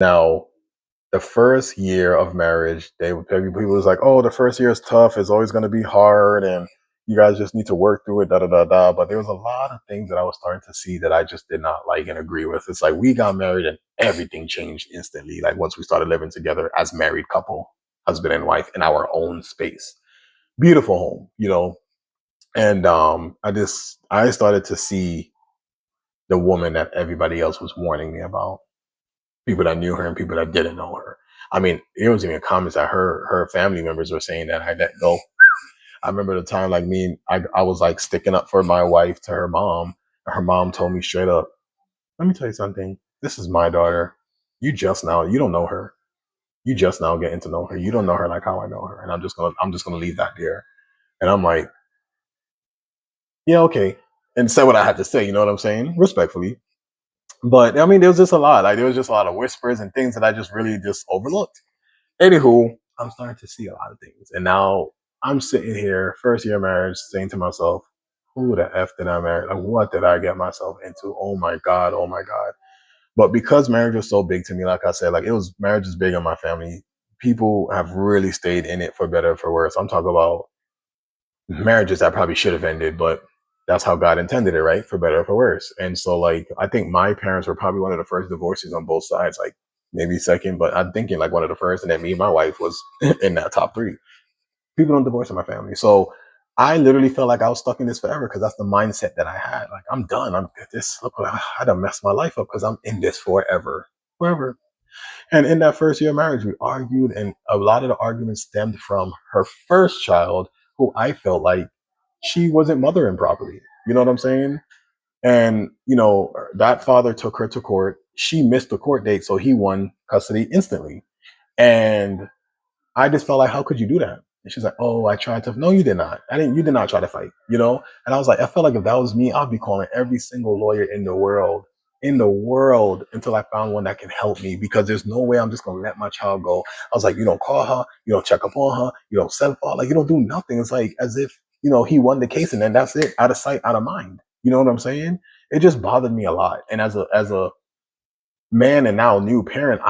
Now, the first year of marriage, people was like, "Oh, the first year is tough. It's always going to be hard, and you guys just need to work through it." Da da da da. But there was a lot of things that I was starting to see that I just did not like and agree with. It's like we got married and everything changed instantly. Like once we started living together as married couple, husband and wife, in our own space, beautiful home. And I started to see the woman that everybody else was warning me about, people that knew her and people that didn't know her. I mean, there was even comments that her family members were saying that I let go. I remember the time like I was like sticking up for my wife to her mom. And her mom told me straight up, let me tell you something. This is my daughter. You don't know her. You just now getting to know her. You don't know her like how I know her. And I'm just gonna leave that there. And I'm like, yeah, okay. And say what I had to say, you know what I'm saying? Respectfully. But I mean, there was just a lot. Like there was just a lot of whispers and things that I just really just overlooked. Anywho, I'm starting to see a lot of things. And now I'm sitting here, first year of marriage, saying to myself, who the F did I marry? Like, what did I get myself into? Oh my God, oh my God. But because marriage was so big to me, like I said, marriage is big in my family. People have really stayed in it for better or for worse. I'm talking about marriages that probably should have ended, but that's how God intended it, right? For better or for worse. And so, like, I think my parents were probably one of the first divorces on both sides, like maybe second, but I'm thinking like one of the first. And then me and my wife was in that top three. People don't divorce in my family. So I literally felt like I was stuck in this forever because that's the mindset that I had. Like, I'm done. I'm this. Look, I done messed my life up because I'm in this forever. Forever. And in that first year of marriage, we argued, and a lot of the arguments stemmed from her first child, who I felt like she wasn't mothering properly. You know what I'm saying? And, that father took her to court. She missed the court date, so he won custody instantly. And I just felt like, how could you do that? And she's like, oh, I tried to. No, you did not. You did not try to fight. And I was like, I felt like if that was me, I'd be calling every single lawyer in the world until I found one that can help me because there's no way I'm just going to let my child go. I was like, you don't call her, you don't check up on her, you don't send for her, like you don't do nothing. It's like as if, he won the case and then that's it, out of sight, out of mind. You know what I'm saying? It just bothered me a lot. And as a man and now new parent,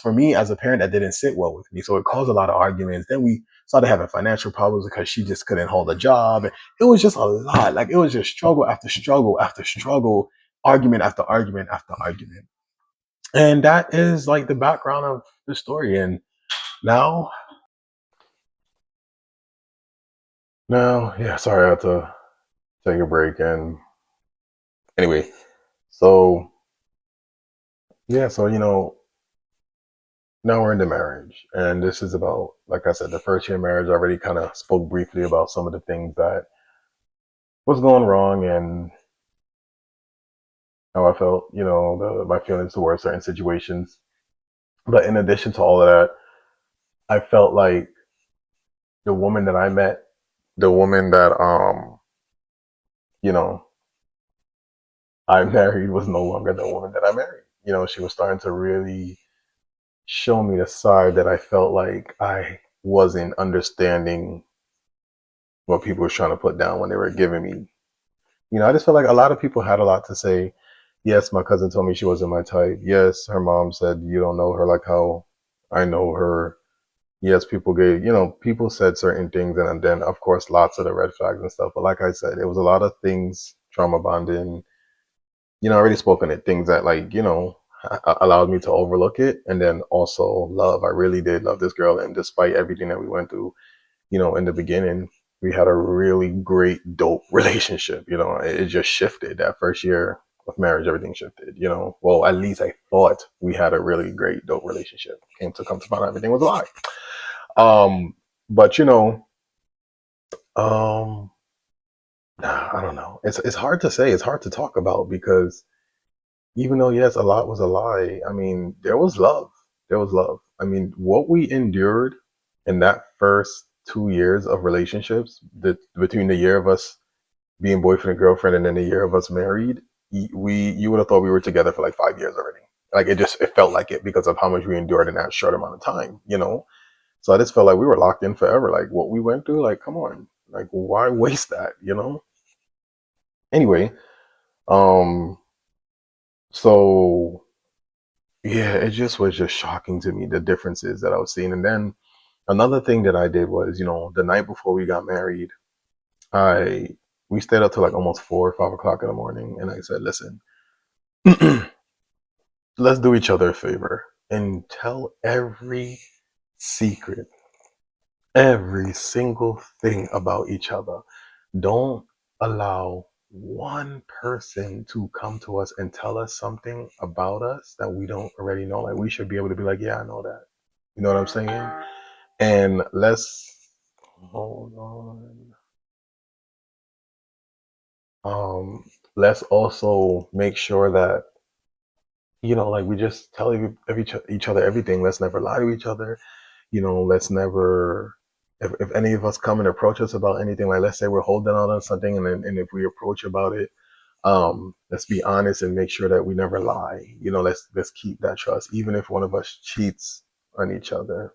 for me as a parent, that didn't sit well with me. So it caused a lot of arguments. Then we started having financial problems because she just couldn't hold a job. It was just a lot. Like it was just struggle after struggle after struggle, argument after argument after argument. And that is like the background of the story. And now, yeah, sorry, I had to take a break. And anyway, so yeah, so now we're into marriage, and this is about, like I said, the first year of marriage. I already kind of spoke briefly about some of the things that was going wrong and how I felt, my feelings towards certain situations. But in addition to all of that, I felt like the woman that I met, the woman that you know I married, was no longer the woman that I married. She was starting to really show me the side that I felt like I wasn't understanding what people were trying to put down when they were giving me. I just felt like a lot of people had a lot to say. Yes, my cousin told me she wasn't my type. Yes, her mom said you don't know her like how I know her. Yes, people said certain things, and then of course lots of the red flags and stuff. But like I said, it was a lot of things, trauma bonding. I already spoken at things that allowed me to overlook it, and then also love. I really did love this girl, and despite everything that we went through, in the beginning, we had a really great, dope relationship. It just shifted that first year of marriage. Everything shifted. Well, at least I thought we had a really great, dope relationship. Come to find out, everything was a lie. But um, I don't know. It's hard to say. It's hard to talk about because even though yes, a lot was a lie. I mean, there was love. There was love. I mean, what we endured in that first 2 years of relationships, between the year of us being boyfriend and girlfriend, and then the year of us married, you would have thought we were together for like 5 years already. Like it felt like it because of how much we endured in that short amount of time. So I just felt like we were locked in forever. Like what we went through, like come on, like why waste that? Anyway, um, so yeah, it just was just shocking to me, the differences that I was seeing. And then another thing that I did was, the night before we got married, I we stayed up till like almost 4 or 5 o'clock in the morning, and I said, "Listen, let's do each other a favor and tell secret, every single thing about each other. Don't allow one person to come to us and tell us something about us that we don't already know. Like, we should be able to be like, yeah, I know that. You know what I'm saying? And let's hold on. Let's also make sure that, like, we just tell each other everything. Let's never lie to each other. Let's never, if any of us come and approach us about anything, like, let's say we're holding on something, and if we approach about it, let's be honest and make sure that we never lie. Let's keep that trust, even if one of us cheats on each other.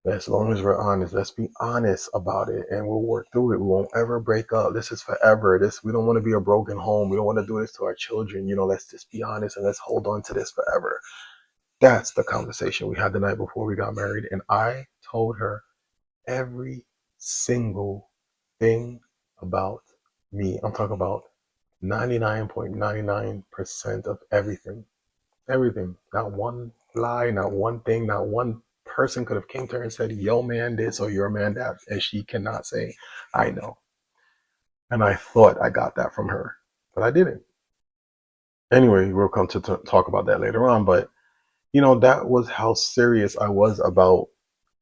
As long as we're honest, let's be honest about it, and we'll work through it. We won't ever break up. This is forever. We don't want to be a broken home. We don't want to do this to our children. Let's just be honest and let's hold on to this forever. That's the conversation we had the night before we got married, and I told her every single thing about me. I'm talking about 99.99% of everything. Everything. Not one lie, not one thing, not one person could have came to her and said, "Yo man this," or "Your man that," and she cannot say, "I know." And I thought I got that from her, but I didn't. Anyway, we'll come to talk about that later on, but that was how serious I was about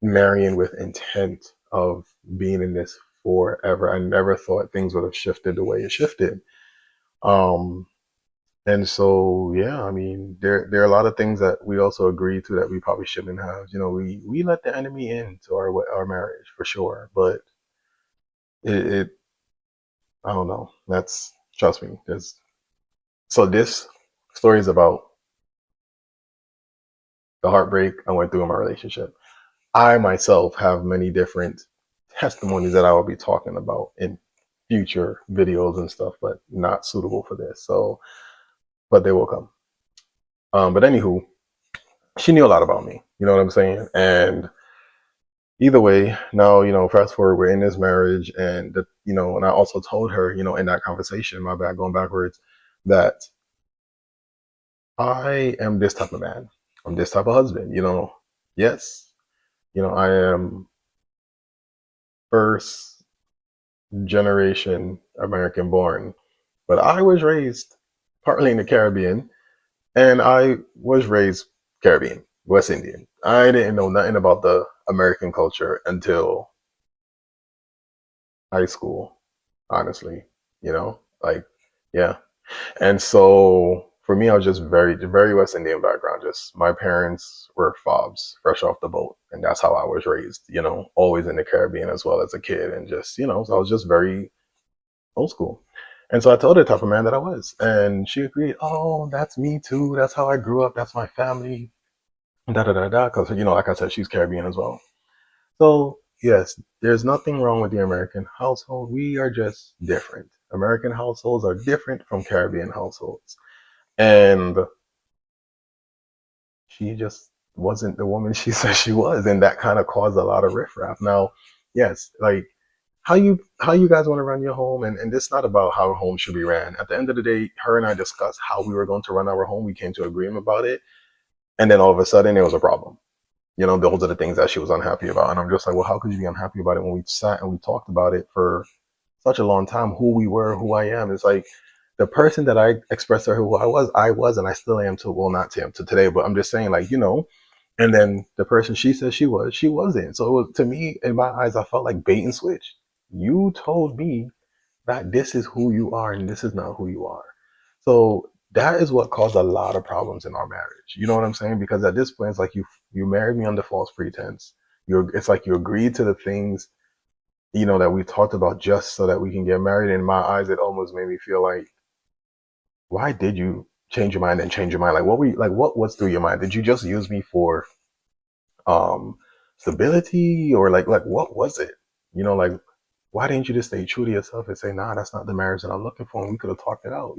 marrying with intent of being in this forever. I never thought things would have shifted the way it shifted. Um, and so, yeah, I mean, there are a lot of things that we also agreed to that we probably shouldn't have. We let the enemy into our marriage for sure, but it I don't know. That's trust me. This story is about the heartbreak I went through in my relationship. I myself have many different testimonies that I will be talking about in future videos and stuff, but not suitable for this. So, but they will come. But anywho, she knew a lot about me. You know what I'm saying? And either way, now, fast forward, we're in this marriage, and and I also told her, in that conversation, my bad, going backwards, that I am this type of man. I'm this type of husband. Yes, I am first generation American born, but I was raised partly in the Caribbean, and I was raised Caribbean, West Indian. I didn't know nothing about the American culture until high school, honestly. Like, yeah. And so for me, I was just very, very West Indian background. Just my parents were fobs, fresh off the boat, and that's how I was raised. Always in the Caribbean as well as a kid, and just so I was just very old school. And so I told her the type of man that I was, and she agreed. Oh, that's me too. That's how I grew up. That's my family. Da da da da. Because like I said, she's Caribbean as well. So yes, there's nothing wrong with the American household. We are just different. American households are different from Caribbean households, and she just wasn't the woman she said she was, and that kind of caused a lot of riffraff. Now, yes, like how you guys want to run your home, and this is not about how a home should be ran. At the end of the day, her and I discussed how we were going to run our home. We came to agreement about it, and then all of a sudden there was a problem. Those are the things that she was unhappy about, and I'm just like, well, how could you be unhappy about it when we sat and we talked about it for such a long time? Who we were, who I am. It's like the person that I expressed to her who I was, and I still am to, well, not to him to today, but I'm just saying, like, and then the person she said she wasn't. So it was, to me, in my eyes, I felt like bait and switch. You told me that this is who you are and this is not who you are. So that is what caused a lot of problems in our marriage. You know what I'm saying? Because at this point, it's like you married me under false pretense. It's like you agreed to the things, that we talked about just so that we can get married. In my eyes, it almost made me feel like, why did you change your mind and change your mind? Like, what was through your mind? Did you just use me for um stability, or like what was it? Like, why didn't you just stay true to yourself and say, nah, that's not the marriage that I'm looking for, and we could have talked it out?